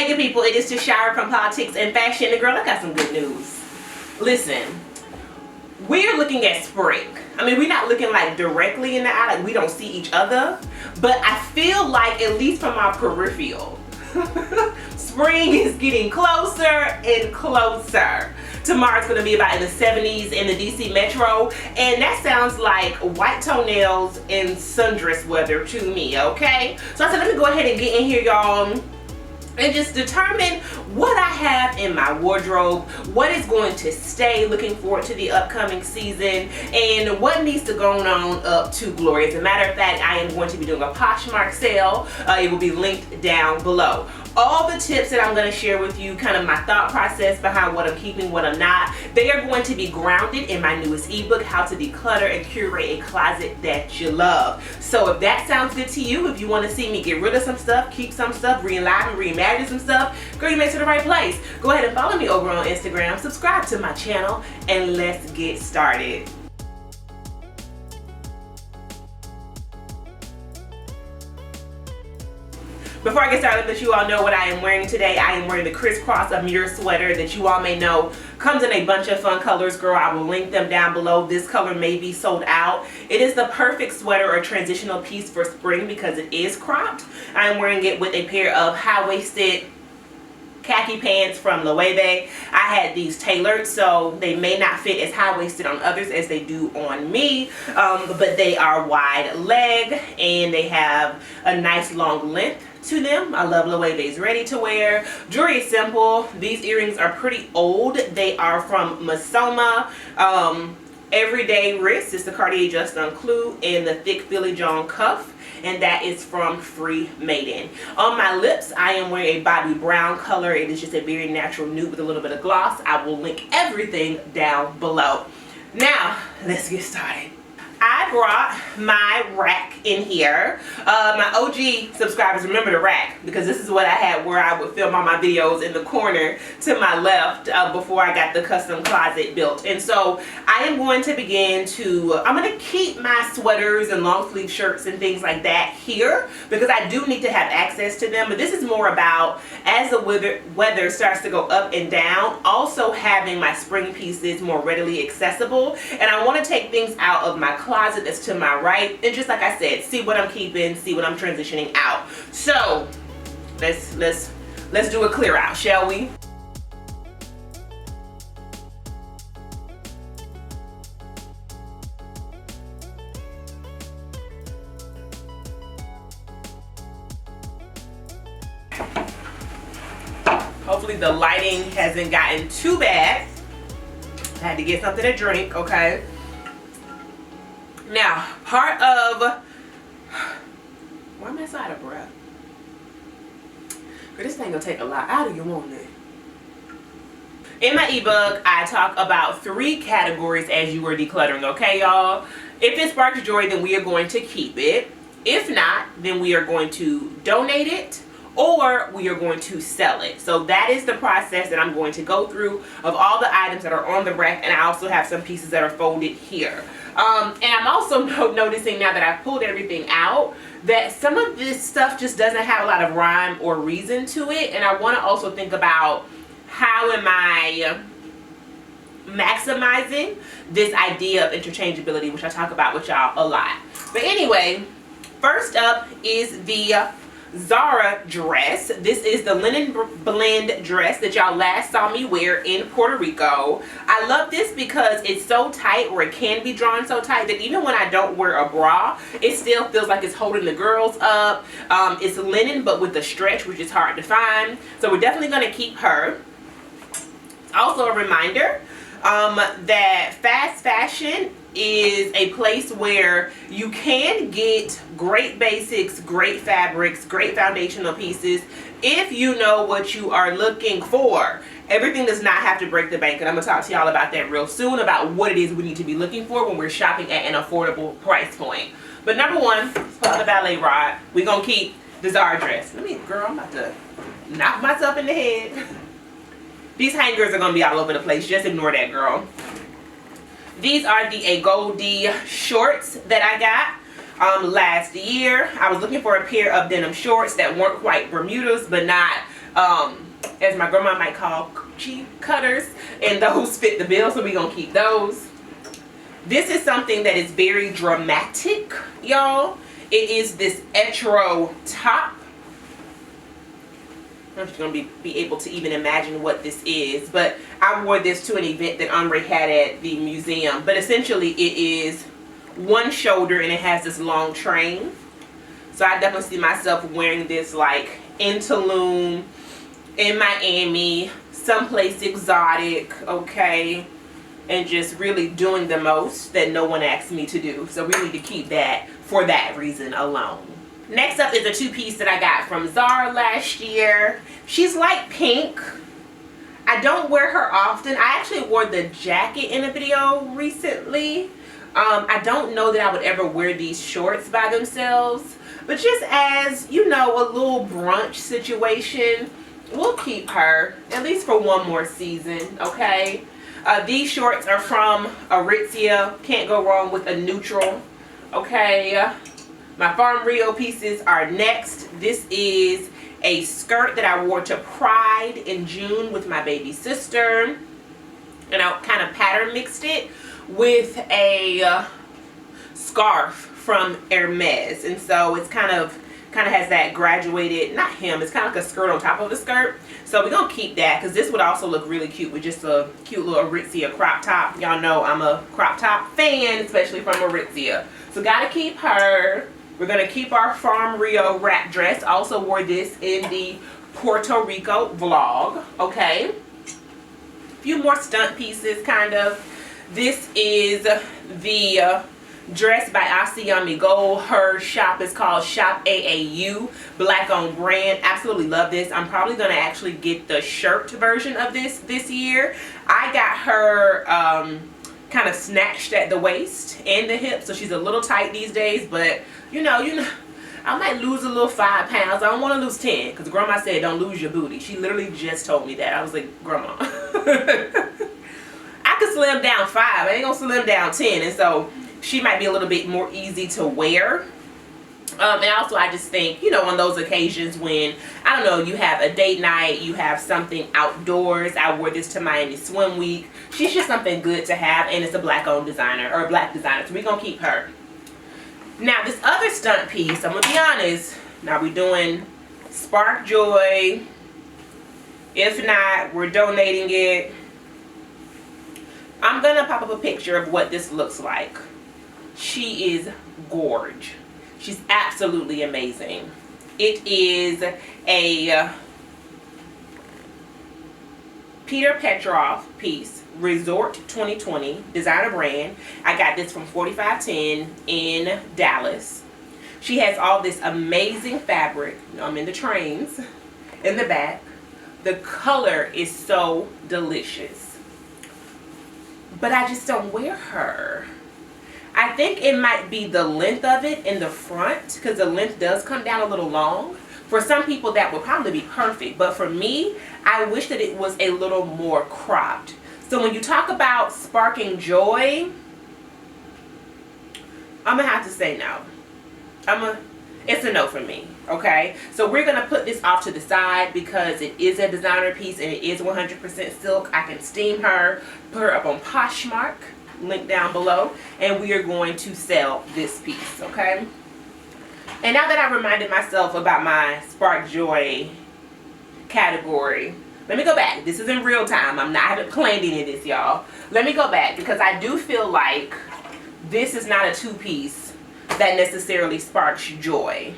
good people, it is Tashara from Politics and Fashion. And girl, I got some good news. Listen, we're looking at spring. I mean, we're not looking like directly in the eye, like we don't see each other, but I feel like, at least from our peripheral, spring is getting closer and closer. Tomorrow's going to be about in the 70s in the DC metro, and that sounds like white toenails and sundress weather to me, okay? So I said, let me go ahead and get in here, y'all, and just determine what I have in my wardrobe, what is going to stay, looking forward to the upcoming season, and what needs to go on up to glory. As a matter of fact, I am going to be doing a Poshmark sale. It will be linked down below. All the tips that I'm going to share with you, kind of my thought process behind what I'm keeping, what I'm not, they are going to be grounded in my newest ebook, How to Declutter and Curate a Closet That You Love. So if that sounds good to you, if you want to see me get rid of some stuff, keep some stuff, realign and reimagine some stuff, girl, you made it to the right place. Go ahead and follow me over on Instagram, subscribe to my channel, and let's get started. Before I get started, let you all know what I am wearing today. I am wearing the crisscross Amir sweater that you all may know comes in a bunch of fun colors. Girl, I will link them down below. This color may be sold out. It is the perfect sweater or transitional piece for spring because it is cropped. I am wearing it with a pair of high-waisted khaki pants from Loewe. I had these tailored, so they may not fit as high-waisted on others as they do on me, but they are wide leg and they have a nice long length to them. I love Loewe's ready to wear. Jewelry is simple. These earrings are pretty old. They are from Masoma. Everyday wrist is the Cartier Just Unclue and the thick Philly John cuff, and that is from Free Maiden. On my lips, I am wearing a Bobby Brown color. It is just a very natural nude with a little bit of gloss. I will link everything down below. Now, let's get started. I brought my rack in here. My OG subscribers remember the rack because this is what I had where I would film all my videos in the corner to my left before I got the custom closet built. And so I am going to begin to, I'm going to keep my sweaters and long sleeve shirts and things like that here because I do need to have access to them. But this is more about as the weather starts to go up and down, also having my spring pieces more readily accessible. And I want to take things out of my closet that's to my right and just like I said, see what I'm keeping, see what I'm transitioning out. So let's do a clear out, shall we? Hopefully the lighting hasn't gotten too bad. I had to get something to drink, okay? Now, part of, why am I so out of breath? This thing gonna take a lot out of you, won't it? In my ebook, I talk about 3 categories as you are decluttering, okay, y'all? If it sparks joy, then we are going to keep it. If not, then we are going to donate it, or we are going to sell it. So that is the process that I'm going to go through of all the items that are on the rack, and I also have some pieces that are folded here. And I'm also noticing now that I've pulled everything out that some of this stuff just doesn't have a lot of rhyme or reason to it, and I want to also think about how am I maximizing this idea of interchangeability, which I talk about with y'all a lot. But anyway, first up is the Zara dress. This is the linen blend dress that y'all last saw me wear in Puerto Rico. I love this because it's so tight, or it can be drawn so tight that even when I don't wear a bra, it still feels like it's holding the girls up. It's linen but with a stretch, which is hard to find. So we're definitely going to keep her. Also a reminder that fast fashion is a place where you can get great basics, great fabrics, great foundational pieces if you know what you are looking for. Everything does not have to break the bank, and I'm going to talk to y'all about that real soon, about what it is we need to be looking for when we're shopping at an affordable price point. But number one, let's pull out the ballet rod. We're going to keep the Zara dress. Girl, I'm about to knock myself in the head. These hangers are going to be all over the place. Just ignore that, girl. These are the Agoldi shorts that I got last year. I was looking for a pair of denim shorts that weren't quite Bermudas, but not as my grandma might call, coochie cutters, and those fit the bill, so we're gonna keep those. This is something that is very dramatic, y'all. It is this etro top. I'm just gonna be able to even imagine what this is, but I wore this to an event that Ombre had at the museum. But essentially it is one shoulder and it has this long train. So I definitely see myself wearing this like in Tulum, in Miami, someplace exotic, okay, and just really doing the most that no one asked me to do. So we need to keep that for that reason alone. Next up is a two-piece that I got from Zara last year. She's light pink. I don't wear her often. I actually wore the jacket in a video recently. I don't know that I would ever wear these shorts by themselves, but just as, you know, a little brunch situation, we'll keep her at least for one more season, okay? These shorts are from Aritzia. Can't go wrong with a neutral, okay? My Farm Rio pieces are next. This is a skirt that I wore to Pride in June with my baby sister. And I kind of pattern mixed it with a scarf from Hermes. And so it's kind of has that graduated, not hem, it's kind of like a skirt on top of a skirt. So we're going to keep that because this would also look really cute with just a cute little Aritzia crop top. Y'all know I'm a crop top fan, especially from Aritzia. So got to keep her. We're going to keep our Farm Rio wrap dress. Also wore this in the Puerto Rico vlog. Okay. A few more stunt pieces, kind of. This is the dress by Asiami Gold. Her shop is called Shop AAU. Black owned brand. Absolutely love this. I'm probably going to actually get the shirt version of this year. I got her kind of snatched at the waist and the hip, so she's a little tight these days, but you know, I might lose a little 5 pounds. I don't want to lose 10 because grandma said don't lose your booty. She literally just told me that. I was like, grandma, I could slim down 5. I ain't gonna slim down 10, and so she might be a little bit more easy to wear. And also I just think, you know, on those occasions when, I don't know, you have a date night, you have something outdoors. I wore this to Miami Swim Week. She's just something good to have, and it's a black owned designer, or a black designer, so we're gonna keep her. Now this other stunt piece, I'm gonna be honest, now we're doing Spark Joy. If not, we're donating it. I'm gonna pop up a picture of what this looks like. She is gorge. She's absolutely amazing. It is a Peter Petroff piece, Resort 2020, designer brand. I got this from 4510 in Dallas. She has all this amazing fabric. I'm in the trains in the back. The color is so delicious, but I just don't wear her. I think it might be the length of it in the front, because the length does come down a little long. For some people that would probably be perfect, but for me, I wish that it was a little more cropped. So when you talk about sparking joy, I'm gonna have to say no. It's a no for me, okay? So we're gonna put this off to the side because it is a designer piece and it is 100% silk. I can steam her, put her up on Poshmark, link down below, and we are going to sell this piece, okay? And now that I reminded myself about my Spark Joy category, let me go back. This is in real time. I haven't planned any of this, y'all. Let me go back because I do feel like this is not a two-piece that necessarily sparks joy.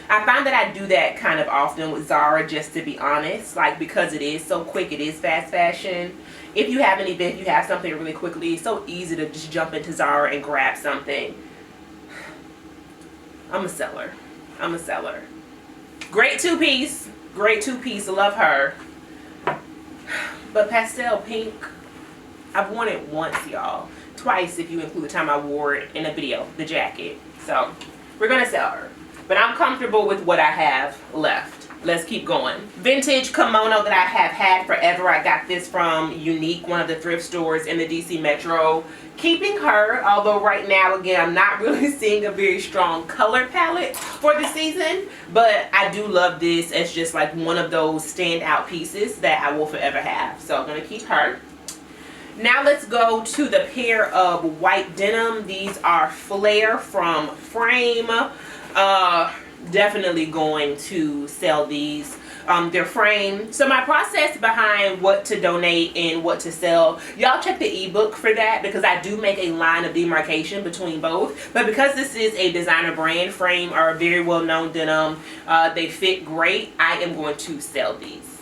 I find that I do that kind of often with Zara, just to be honest, like because it is so quick, it is fast fashion. If you have an event, you have something really quickly, it's so easy to just jump into Zara and grab something. I'm a seller. I'm a seller. Great two-piece. Great two-piece. Love her. But pastel pink, I've worn it once, y'all. Twice if you include the time I wore it in a video, the jacket. So we're going to sell her. But I'm comfortable with what I have left. Let's keep going. Vintage kimono that I have had forever. I got this from Unique, one of the thrift stores in the DC Metro. Keeping her, although right now, again, I'm not really seeing a very strong color palette for the season, but I do love this as just like one of those standout pieces that I will forever have. So I'm going to keep her. Now let's go to the pair of white denim. These are Flare from Frame. Definitely going to sell these. They're Frame. So my process behind what to donate and what to sell, y'all check the ebook for that, because I do make a line of demarcation between both. But because this is a designer brand, Frame are a very well-known denim. They fit great. I am going to sell these.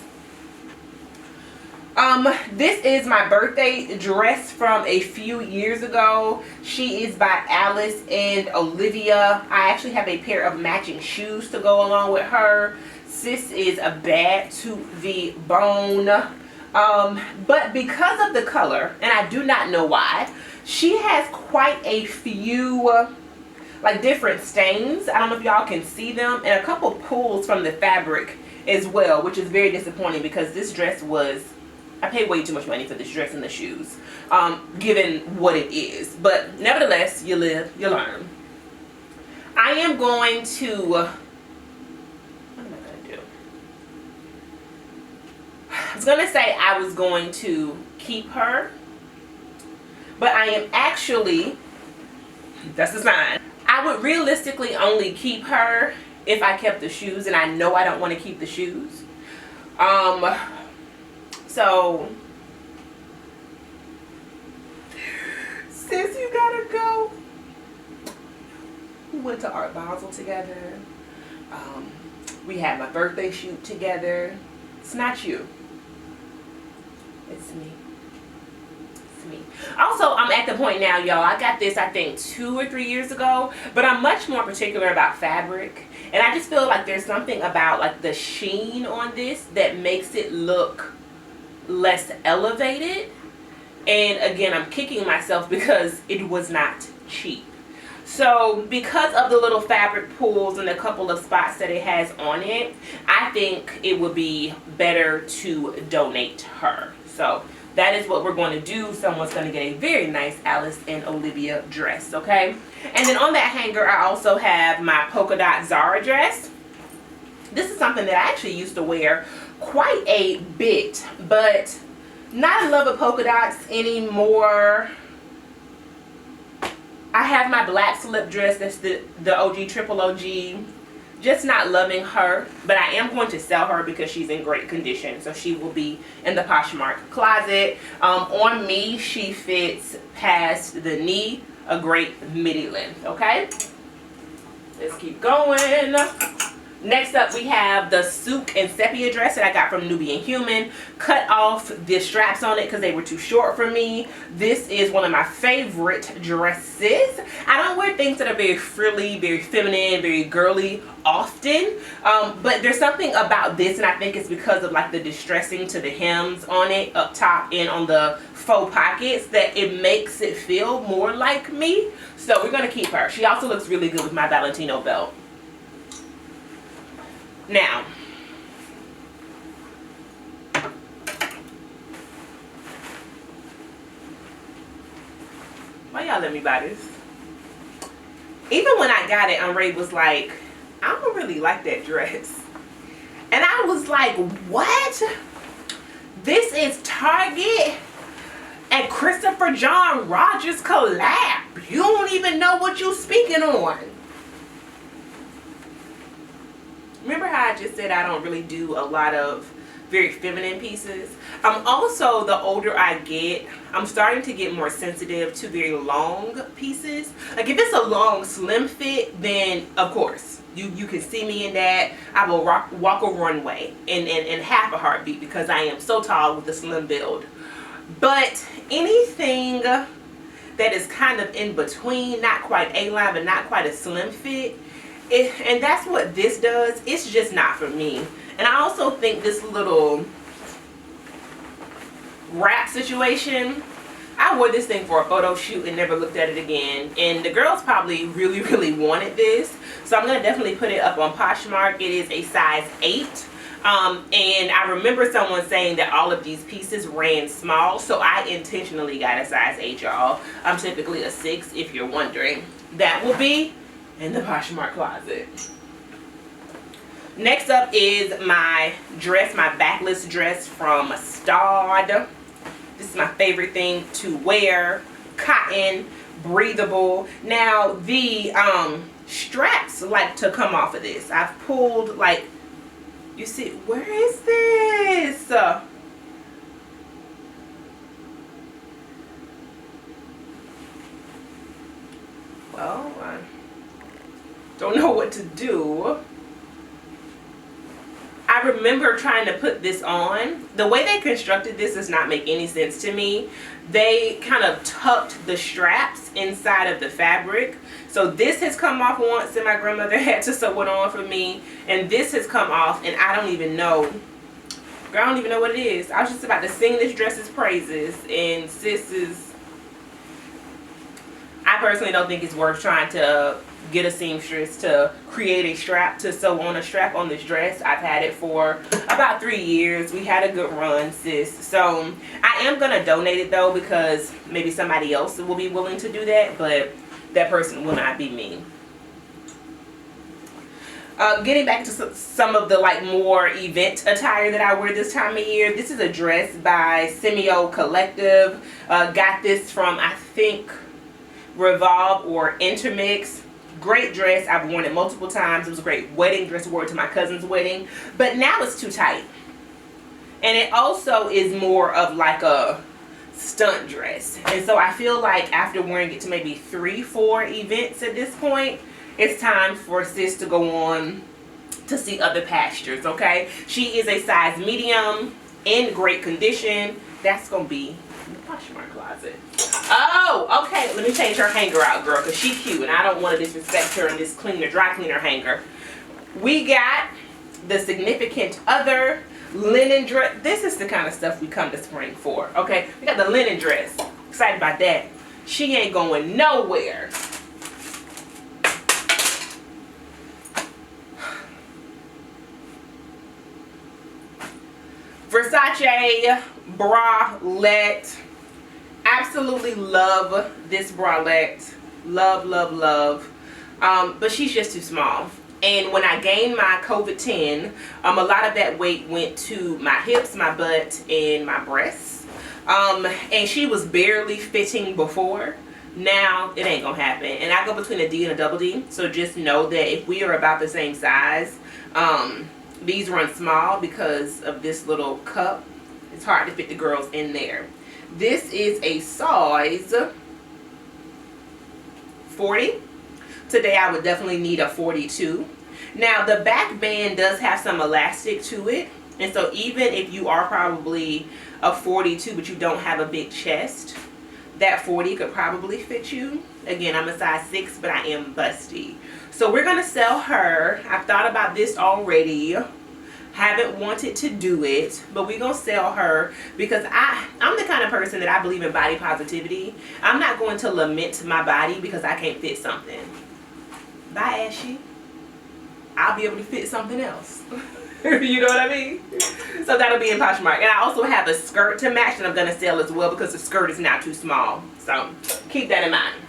This is my birthday dress from a few years ago. She is by Alice and Olivia. I actually have a pair of matching shoes to go along with her. Sis is a bad to the bone. But because of the color, and I do not know why, she has quite a few like different stains. I don't know if y'all can see them, and a couple pulls from the fabric as well, which is very disappointing because this dress was, I paid way too much money for this dress and the shoes, given what it is. But nevertheless, you live, you learn. I am going to, what am I going to do? I was going to say I was going to keep her, but I am actually, that's the sign. I would realistically only keep her if I kept the shoes, and I know I don't want to keep the shoes. So, sis, you gotta go. We went to Art Basel together. We had my birthday shoot together. It's not you. It's me. It's me. Also, I'm at the point now, y'all. I got this, I think, 2 or 3 years ago. But I'm much more particular about fabric. And I just feel like there's something about like the sheen on this that makes it look less elevated. And again, I'm kicking myself because it was not cheap. So because of the little fabric pulls and a couple of spots that it has on it, I think it would be better to donate her. So that is what we're going to do. Someone's going to get a very nice Alice and Olivia dress, okay? And then on that hanger, I also have my polka dot Zara dress. This is something that I actually used to wear quite a bit, but not in love with polka dots anymore. I have my black slip dress, that's the OG triple OG. Just not loving her, but I am going to sell her because she's in great condition, so she will be in the Poshmark closet. On me, she fits past the knee, a great midi length, okay? Let's keep going. Next up, we have the Souk and Sepia dress that I got from Nubian Human. Cut off the straps on it because they were too short for me. This is one of my favorite dresses. I don't wear things that are very frilly, very feminine, very girly often. But there's something about this, and I think it's because of like the distressing to the hems on it, up top and on the faux pockets, that it makes it feel more like me. So we're going to keep her. She also looks really good with my Valentino belt. Now, why y'all let me buy this? Even when I got it, Ray was like, I don't really like that dress. And I was like, what? This is Target and Christopher John Rogers collab. You don't even know what you're speaking on. Remember how I just said I don't really do a lot of very feminine pieces? Also, the older I get, I'm starting to get more sensitive to very long pieces. Like if it's a long slim fit, then of course you can see me in that. I will walk a runway in half a heartbeat because I am so tall with a slim build. But anything that is kind of in between, not quite A-line but not quite a slim fit, and that's what this does, it's just not for me. And I also think this little wrap situation I wore this thing for a photo shoot and never looked at it again. And the girls probably really, really wanted this. So I'm going to definitely put it up on Poshmark. It is a size 8. And I remember someone saying that all of these pieces ran small. So I intentionally got a size 8, y'all. I'm typically a 6 if you're wondering. That will be in the Poshmark closet. Next up is my dress, my backless dress from Stad. This is my favorite thing to wear. Cotton, breathable. Now the straps like to come off of this. I've pulled, like, you see, where is this? Well, I don't know what to do. I remember trying to put this on. The way they constructed this does not make any sense to me. They kind of tucked the straps inside of the fabric. So this has come off once and my grandmother had to sew it on for me. And this has come off and I don't even know. Girl, I don't even know what it is. I was just about to sing this dress's praises and sis is... I personally don't think it's worth trying to get a seamstress to create a strap to sew on a strap on this dress. I've had it for about 3 years. We had a good run, sis. So I am going to donate it though, because maybe somebody else will be willing to do that, but that person will not be me. Getting back to some of the like more event attire that I wear this time of year. This is a dress by Semio Collective. Got this from, I think, Revolve or Intermix. Great dress. I've worn it multiple times. It was a great wedding dress. I wore it to my cousin's wedding, but now it's too tight, and it also is more of like a stunt dress. And so I feel like after wearing it to maybe 3-4 events at this point, it's time for sis to go on to see other pastures. Okay, she is a size medium in great condition. That's gonna be in the Poshmark closet. Oh, okay. Let me change her hanger out, girl, because she cute and I don't want to disrespect her in this dry cleaner hanger. We got the significant other linen dress. This is the kind of stuff we come to spring for. Okay, we got the linen dress. Excited about that. She ain't going nowhere. Versace bralette. Absolutely love this bralette. Love, love, love. But she's just too small. And when I gained my COVID-10, a lot of that weight went to my hips, my butt, and my breasts. And she was barely fitting before. Now it ain't gonna happen. And I go between a D and a double D. So just know that if we are about the same size, these run small because of this little cup. It's hard to fit the girls in there. This is a size 40. Today I would definitely need a 42. Now the back band does have some elastic to it. And so even if you are probably a 42 but you don't have a big chest, that 40 could probably fit you. Again, I'm a size 6 but I am busty. So we're going to sell her. I've thought about this already. Haven't wanted to do it, but we're gonna sell her because I'm the kind of person that I believe in body positivity. I'm not going to lament my body because I can't fit something. Bye, Ashy. I'll be able to fit something else. You know what I mean? So that'll be in Poshmark. And I also have a skirt to match that I'm gonna sell as well because the skirt is not too small. So keep that in mind.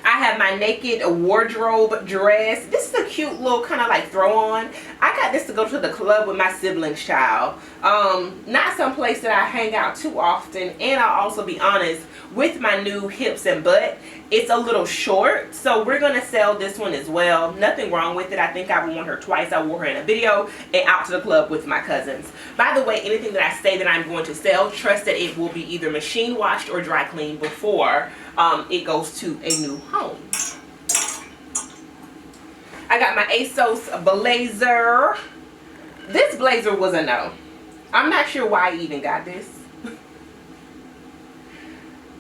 I have my naked wardrobe dress. This is a cute little kind of like throw on. I got this to go to the club with my siblings, child. Not some place that I hang out too often. And I'll also be honest, with my new hips and butt, it's a little short. So we're going to sell this one as well. Nothing wrong with it. I think I've worn her twice. I wore her in a video and out to the club with my cousins. By the way, anything that I say that I'm going to sell, trust that it will be either machine washed or dry cleaned before it goes to a new home. I got my Asos Blazer. This blazer was a no. I'm not sure why I even got this.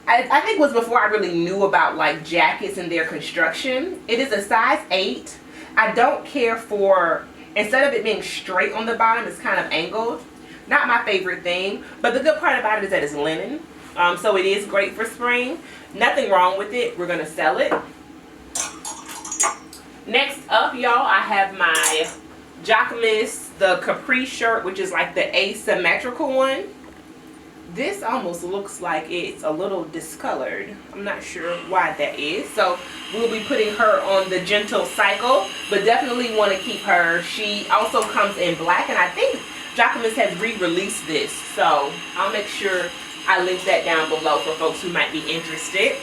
I think it was before I really knew about like jackets and their construction. It is a size 8. I don't care for, instead of it being straight on the bottom, it's kind of angled. Not my favorite thing, but the good part about it is that it's linen. So it is great for spring. Nothing wrong with it. We're gonna sell it. Next up, y'all, I have my Jacquemus, the capri shirt, which is like the asymmetrical one. This almost looks like it's a little discolored. I'm not sure why that is. So we'll be putting her on the gentle cycle, but definitely want to keep her. She also comes in black, and I think Jacquemus has re-released this. So I'll make sure I link that down below for folks who might be interested.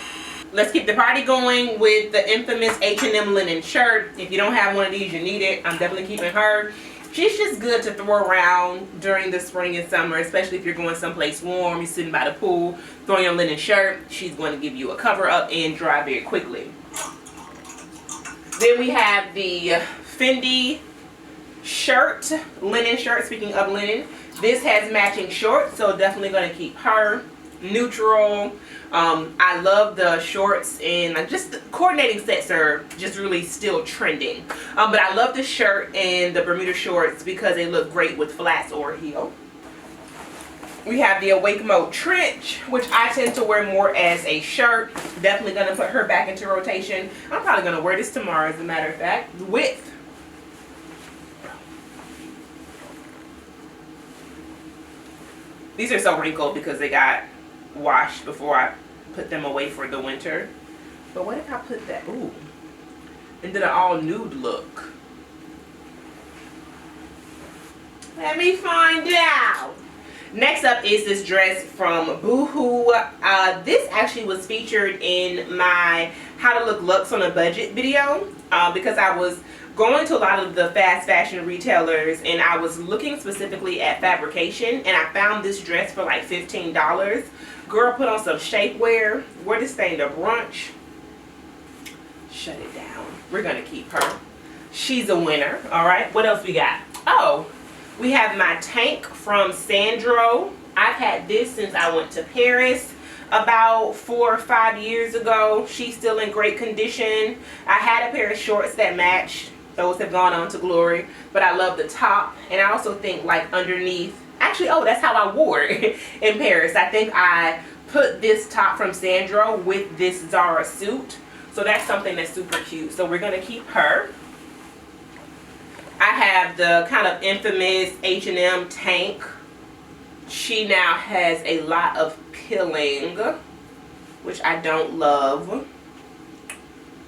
Let's keep the party going with the infamous H&M linen shirt. If you don't have one of these, you need it. I'm definitely keeping her. She's just good to throw around during the spring and summer, especially if you're going someplace warm, you're sitting by the pool, throwing your linen shirt. She's going to give you a cover up and dry very quickly. Then we have the Fendi shirt, linen shirt. Speaking of linen, this has matching shorts, so definitely going to keep her. Neutral. I love the shorts, and just the coordinating sets are just really still trending. But I love the shirt and the Bermuda shorts because they look great with flats or heel. We have the Awake Mode trench, which I tend to wear more as a shirt. Definitely going to put her back into rotation. I'm probably going to wear this tomorrow, as a matter of fact. With these are so wrinkled because they got washed before I put them away for the winter. But what if I put that, ooh, and did an all nude look? Let me find out. Next up is this dress from Boohoo. This actually was featured in my How to Look Luxe on a Budget video because I was going to a lot of the fast fashion retailers and I was looking specifically at fabrication, and I found this dress for like $15. Girl put on some shapewear, wore this thing to brunch. Shut it down. We're gonna keep her. She's a winner. All right, what else we got? Oh, we have my tank from Sandro. I've had this since I went to Paris about 4 or 5 years ago. She's still in great condition. I had a pair of shorts that matched. Those have gone on to glory, but I love the top, and I also think like underneath, actually, oh, that's how I wore it in Paris. I think I put this top from Sandro with this Zara suit, so that's something that's super cute. So we're gonna keep her. I have the kind of infamous H&M tank. She now has a lot of pilling, which I don't love.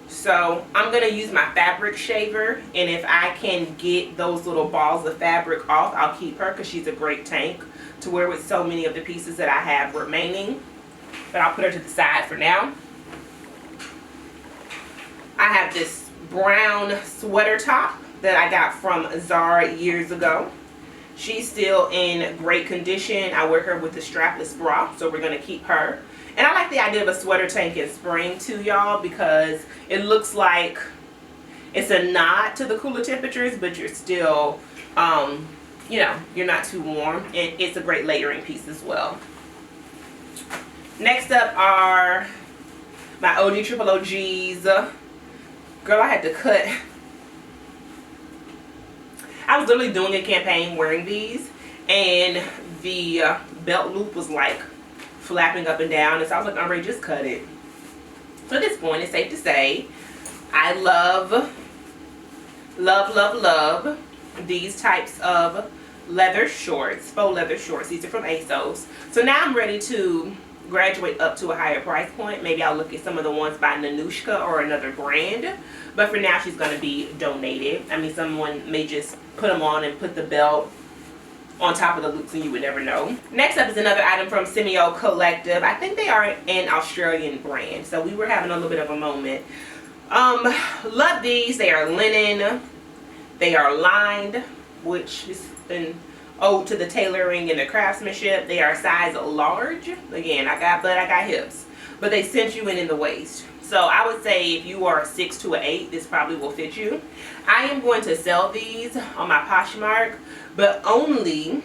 So I'm going to use my fabric shaver, and if I can get those little balls of fabric off, I'll keep her because she's a great tank to wear with so many of the pieces that I have remaining. But I'll put her to the side for now. I have this brown sweater top that I got from Zara years ago. She's still in great condition. I wear her with the strapless bra, so we're going to keep her. And I like the idea of a sweater tank in spring too, y'all, because it looks like it's a nod to the cooler temperatures, but you're still, you know, you're not too warm. And it's a great layering piece as well. Next up are my OG Triple OGs. Girl, I had to cut. I was literally doing a campaign wearing these, and the belt loop was like flapping up and down, and so I was like, I'm ready, just cut it. So at this point, it's safe to say I love these types of leather shorts, faux leather shorts. These are from Asos. So now I'm ready to graduate up to a higher price point. Maybe I'll look at some of the ones by Nanushka or another brand, but for now she's going to be donated. I mean, someone may just put them on and put the belt on top of the loops and you would never know. Next up is another item from Semio Collective. I think they are an Australian brand, so we were having a little bit of a moment. Love these. They are linen. They are lined, which has been ode to the tailoring and the craftsmanship. They are size large. Again, I got butt, I got hips, but they cinch you in the waist. So I would say if you are a 6 to an 8, this probably will fit you. I am going to sell these on my Poshmark, but only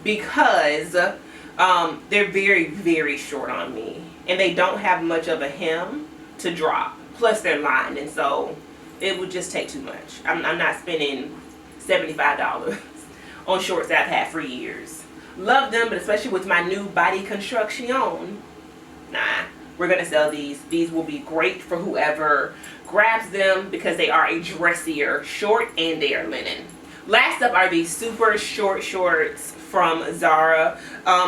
because they're very, very short on me, and they don't have much of a hem to drop. Plus they're lined, and so it would just take too much. I'm not spending $75 on shorts that I've had for years. Love them, but especially with my new body construction, nah, we're gonna sell these. These will be great for whoever grabs them because they are a dressier short and they are linen. Last up are these super short shorts from Zara.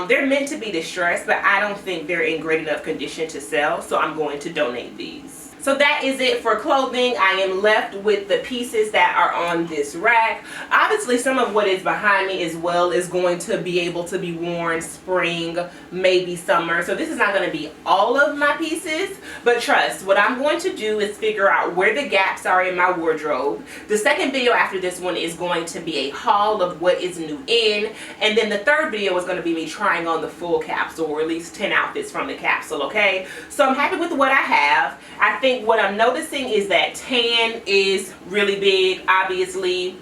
They're meant to be distressed, but I don't think they're in great enough condition to sell, so I'm going to donate these. So that is it for clothing. I am left with the pieces that are on this rack. Obviously, some of what is behind me as well is going to be able to be worn spring, maybe summer. So this is not going to be all of my pieces, but trust, what I'm going to do is figure out where the gaps are in my wardrobe. The second video after this one is going to be a haul of what is new in, and then the third video is going to be me trying on the full capsule, or at least 10 outfits from the capsule, okay? So I'm happy with what I have. I think what I'm noticing is that tan is really big, obviously.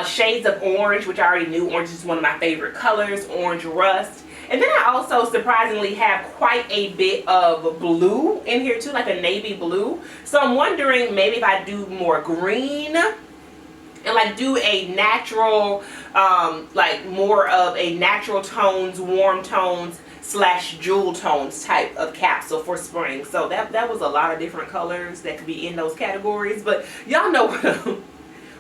Shades of orange, which I already knew orange is one of my favorite colors, orange rust. And then I also surprisingly have quite a bit of blue in here too, like a navy blue. So I'm wondering maybe if I do more green and like do a natural, like more of a natural tones, warm tones / jewel tones type of capsule for spring. So that was a lot of different colors that could be in those categories, but y'all know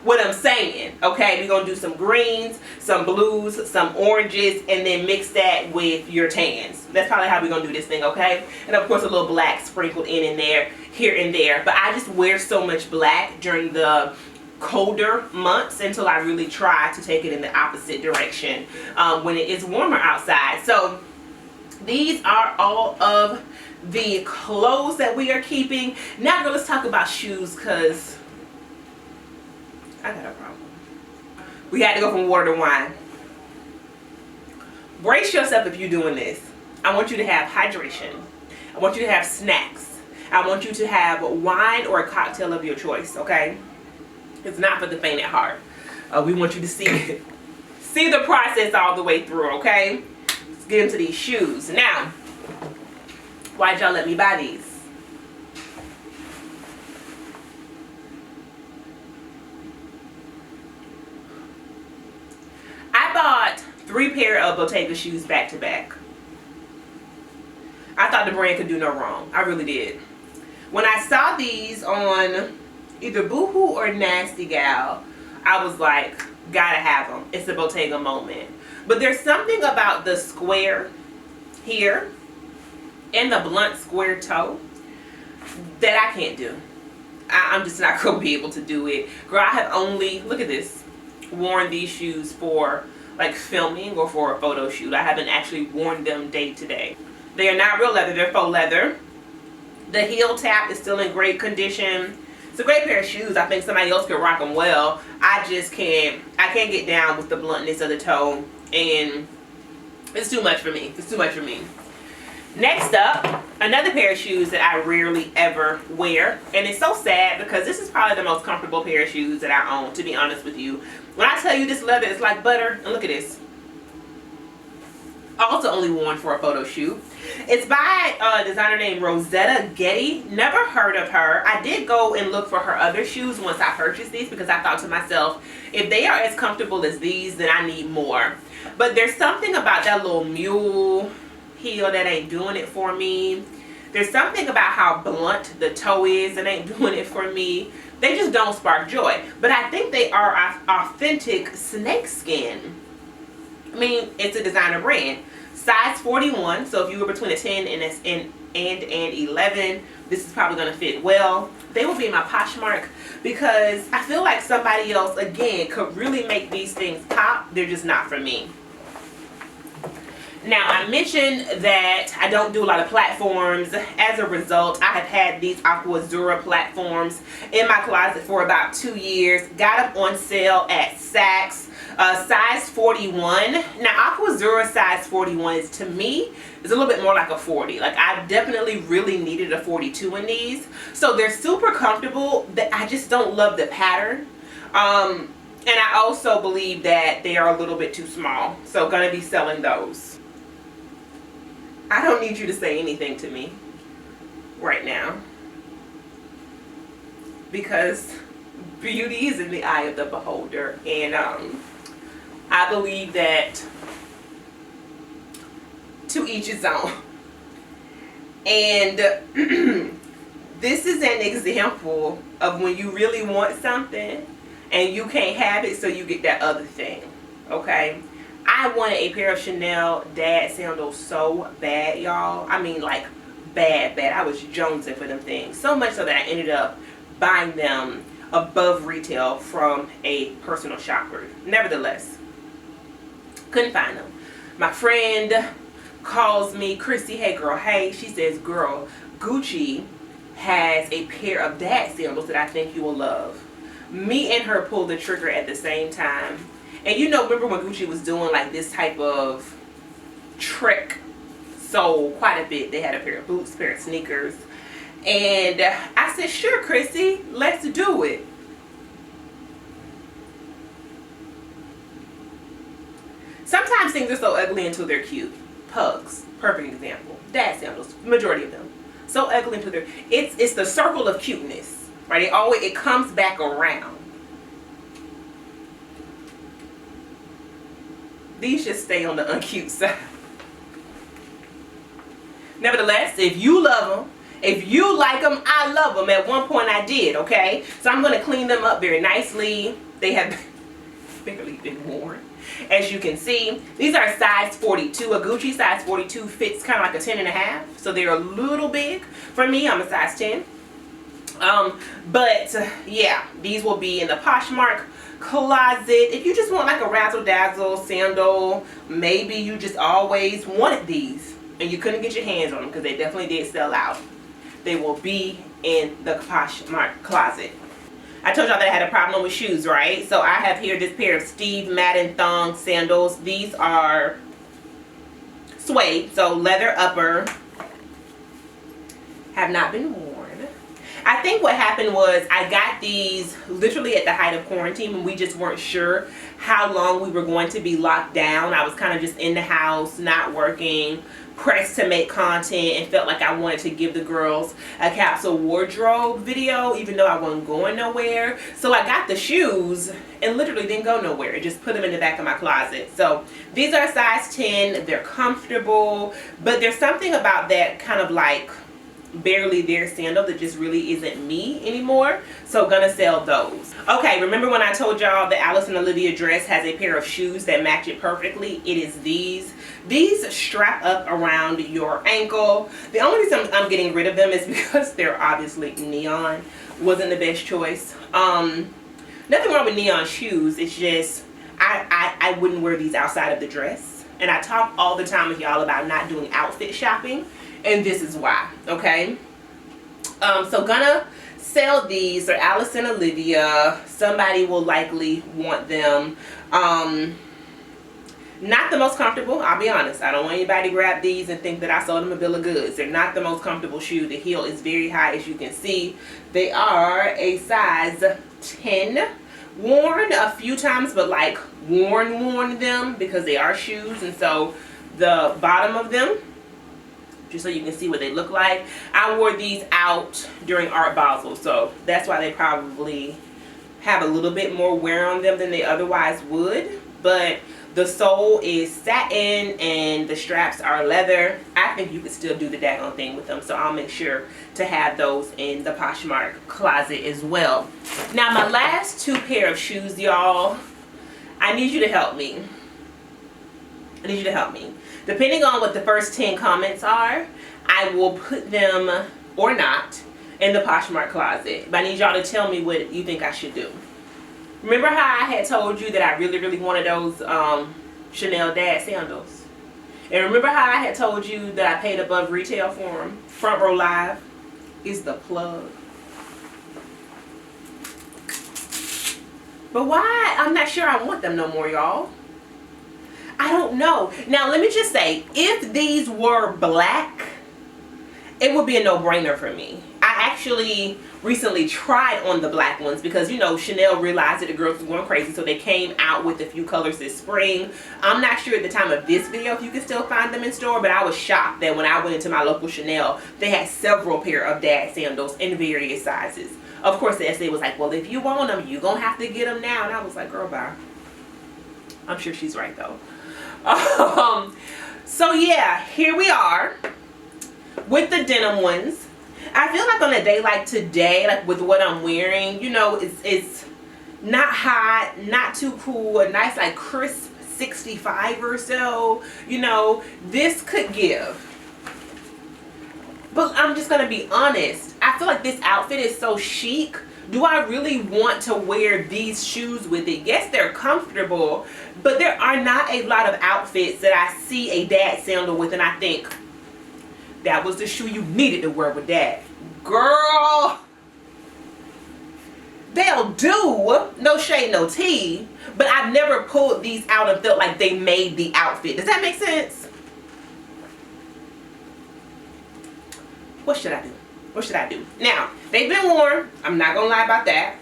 what I'm saying, okay? We're gonna do some greens, some blues, some oranges, and then mix that with your tans. That's probably how we're gonna do this thing, okay? And of course a little black sprinkled in and there, here and there. But I just wear so much black during the colder months until I really try to take it in the opposite direction when it is warmer outside. So these are all of the clothes that we are keeping. Now girl, let's talk about shoes, because I got a problem. We had to go from water to wine. Brace yourself if you're doing this. I want you to have hydration. I want you to have snacks. I want you to have wine or a cocktail of your choice, okay? It's not for the faint at heart. We want you to see it. See the process all the way through, okay? Let's get into these shoes. Now, why'd y'all let me buy these? I bought 3 pair of Bottega shoes back to back. I thought the brand could do no wrong. I really did. When I saw these on either Boohoo or Nasty Gal, I was like, gotta have them. It's a Bottega moment. But there's something about the square here and the blunt square toe that I can't do. I'm just not gonna be able to do it. Girl, I have only, look at this, worn these shoes for like filming or for a photo shoot. I haven't actually worn them day to day. They are not real leather, they're faux leather. The heel tap is still in great condition. It's a great pair of shoes. I think somebody else could rock them well. I just can't, I can't get down with the bluntness of the toe, and it's too much for me. It's too much for me. Next up, another pair of shoes that I rarely ever wear, and it's so sad because this is probably the most comfortable pair of shoes that I own, to be honest with you. When I tell you this leather is like butter, and look at this. Also only worn for a photo shoot. It's by a designer named Rosetta Getty. Never heard of her. I did go and look for her other shoes once I purchased these because I thought to myself, if they are as comfortable as these, then I need more. But there's something about that little mule heel that ain't doing it for me. There's something about how blunt the toe is that ain't doing it for me. They just don't spark joy. But I think they are authentic snakeskin. I mean, it's a designer brand. Size 41, so if you were between a 10 and an 11, this is probably going to fit well. They will be in my Poshmark because I feel like somebody else, again, could really make these things pop. They're just not for me. Now, I mentioned that I don't do a lot of platforms. As a result, I have had these Aqua Azzurra platforms in my closet for about 2 years. Got them on sale at Saks. Size 41. Now, Aqua Azzurra size 41 is, to me, is a little bit more like a 40. Like, I definitely really needed a 42 in these. So they're super comfortable. I just don't love the pattern. And I also believe that they are a little bit too small. So gonna be selling those. I don't need you to say anything to me right now, because beauty is in the eye of the beholder, and I believe that to each his own. And this is an example of when you really want something and you can't have it, so you get that other thing. Okay, I wanted a pair of Chanel dad sandals so bad, y'all. I mean, like, bad. I was jonesing for them things. So much so that I ended up buying them above retail from a personal shopper. Nevertheless, couldn't find them. My friend calls me, Chrissy, hey girl, hey. She says, girl, Gucci has a pair of dad sandals that I think you will love. Me and her pulled the trigger at the same time. And you know, remember when Gucci was doing like this type of trick? So quite a bit. They had a pair of boots, a pair of sneakers. And I said, sure, Chrissy, let's do it. Sometimes things are so ugly until they're cute. Pugs, perfect example. Dad sandals, majority of them. So ugly until they're, it's the circle of cuteness, right? It comes back around. These just stay on the uncute side. Nevertheless, if you love them, if you like them, I love them. At one point I did, okay? So I'm going to clean them up very nicely. They have barely been worn. As you can see, these are size 42. A Gucci size 42 fits kind of like a 10.5. So they're a little big. For me, I'm a size 10. But yeah, these will be in the Poshmark closet. If you just want like a razzle dazzle sandal, maybe you just always wanted these and you couldn't get your hands on them, because they definitely did sell out. They will be in the Poshmark closet. I told y'all that I had a problem with shoes, right? So I have here this pair of Steve Madden thong sandals. These are suede, so leather upper. Have not been worn. I think what happened was I got these literally at the height of quarantine when we just weren't sure how long we were going to be locked down. I was kind of just in the house, not working, pressed to make content, and felt like I wanted to give the girls a capsule wardrobe video even though I wasn't going nowhere. So I got the shoes and literally didn't go nowhere. I just put them in the back of my closet. So these are size 10. They're comfortable, but there's something about that kind of like barely there sandal that just really isn't me anymore. So gonna sell those. Okay, remember when I told y'all the Alice and Olivia dress has a pair of shoes that match it perfectly? It is these. These strap up around your ankle. The only reason I'm getting rid of them is because they're obviously neon. Wasn't the best choice. Nothing wrong with neon shoes. It's just I wouldn't wear these outside of the dress. And I talk all the time with y'all about not doing outfit shopping. And this is why, okay? So gonna sell these. They're Alice and Olivia. Somebody will likely want them. Not the most comfortable, I'll be honest. I don't want anybody to grab these and think that I sold them a bill of goods. They're not the most comfortable shoe. The heel is very high, as you can see. They are a size 10. Worn a few times, but like worn them, because they are shoes. And so the bottom of them, just so you can see what they look like, I wore these out during Art Basel, so that's why they probably have a little bit more wear on them than they otherwise would. But the sole is satin and the straps are leather. I think you could still do the daggone thing with them, so I'll make sure to have those in the Poshmark closet as well. Now my last two pair of shoes, y'all, I need you to help me. I need you to help me. Depending on what the first 10 comments are, I will put them, or not, in the Poshmark closet. But I need y'all to tell me what you think I should do. Remember how I had told you that I really wanted those Chanel dad sandals? And remember how I had told you that I paid above retail for them? Front Row Live is the plug. But why? I'm not sure I want them no more, y'all. I don't know. Now let me just say, if these were black, it would be a no-brainer for me. I actually recently tried on the black ones because, you know, Chanel realized that the girls were going crazy, so they came out with a few colors this spring. I'm not sure at the time of this video if you can still find them in store, but I was shocked that when I went into my local Chanel, they had several pair of dad sandals in various sizes. Of course, the essay was like, well, if you want them, you're gonna have to get them now. And I was like, girl, bye. I'm sure she's right though. So yeah, here we are with the denim ones. I feel like on a day like today, like with what I'm wearing, you know, it's not hot, not too cool, a nice like crisp 65 or so, you know, this could give. But I'm just gonna be honest, I feel like this outfit is so chic. Do I really want to wear these shoes with it? Yes, they're comfortable, but there are not a lot of outfits that I see a dad sandal with and I think, that was the shoe you needed to wear with that. Girl, they'll do, no shade, no tea, but I've never pulled these out and felt like they made the outfit. Does that make sense? What should I do? What should I do? Now, they've been worn. I'm not gonna lie about that.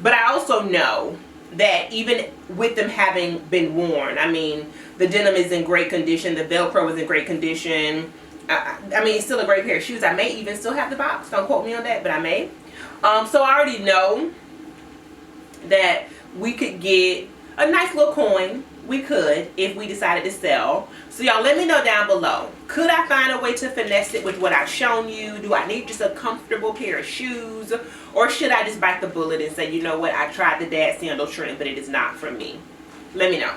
But I also know that even with them having been worn, I mean, the denim is in great condition. The Velcro is in great condition. I mean, it's still a great pair of shoes. I may even still have the box. Don't quote me on that, but I may. So I already know that we could get a nice little coin. We could if we decided to sell. So y'all let me know down below. Could I find a way to finesse it with what I've shown you? Do I need just a comfortable pair of shoes? Or should I just bite the bullet and say, you know what, I tried the dad sandal trend, but it is not for me? Let me know.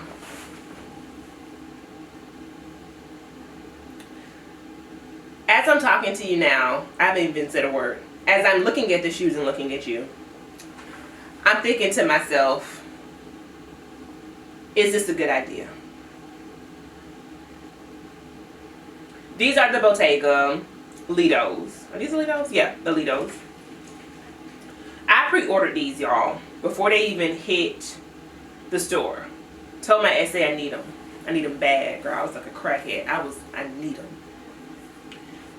As I'm talking to you now, I haven't even said a word. As I'm looking at the shoes and looking at you, I'm thinking to myself, is this a good idea? These are the Bottega Lidos. Are these the Lidos? Yeah, the Lidos. I pre-ordered these, y'all, before they even hit the store. Told my SA I need them. I need them bad, girl. I was like a crackhead. I need them.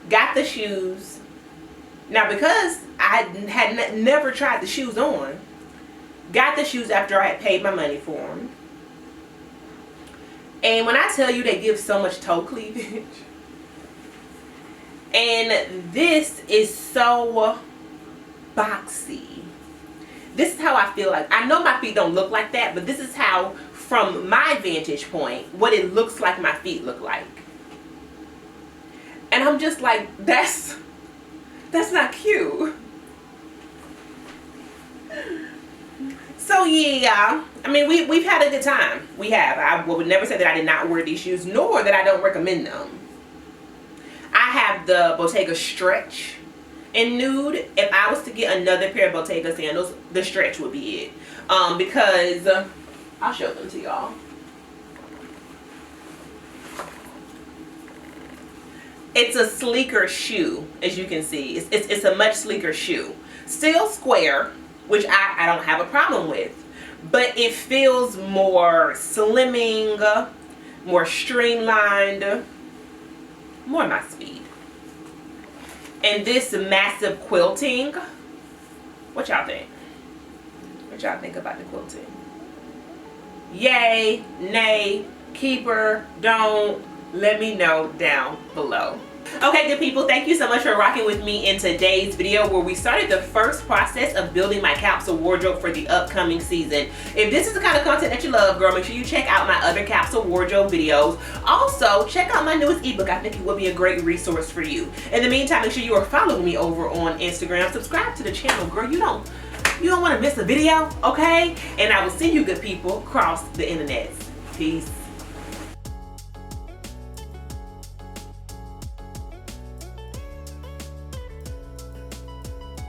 Got the shoes. Now, because I had never tried the shoes on, got the shoes after I had paid my money for them. And when I tell you they give so much toe cleavage, and this is so boxy. This is how I feel like. I know my feet don't look like that, but this is how, from my vantage point, what it looks like my feet look like. And I'm just like, that's not cute. So yeah, I mean, we've had a good time. We have. I would never say that I did not wear these shoes, nor that I don't recommend them. I have the Bottega Stretch in nude. If I was to get another pair of Bottega sandals, the Stretch would be it. Because I'll show them to y'all. It's a sleeker shoe, as you can see. It's a much sleeker shoe. Still square, which I don't have a problem with. But it feels more slimming, more streamlined, more my speed. And this massive quilting, what y'all think? What y'all think about the quilting? Yay, nay, keeper, don't? Let me know down below. Okay, good people, thank you so much for rocking with me in today's video where we started the first process of building my capsule wardrobe for the upcoming season. If this is the kind of content that you love, girl, make sure you check out my other capsule wardrobe videos. Also, check out my newest ebook. I think it will be a great resource for you. In the meantime, make sure you are following me over on Instagram. Subscribe to the channel, girl. You don't want to miss a video, okay? And I will see you good people across the internet. Peace.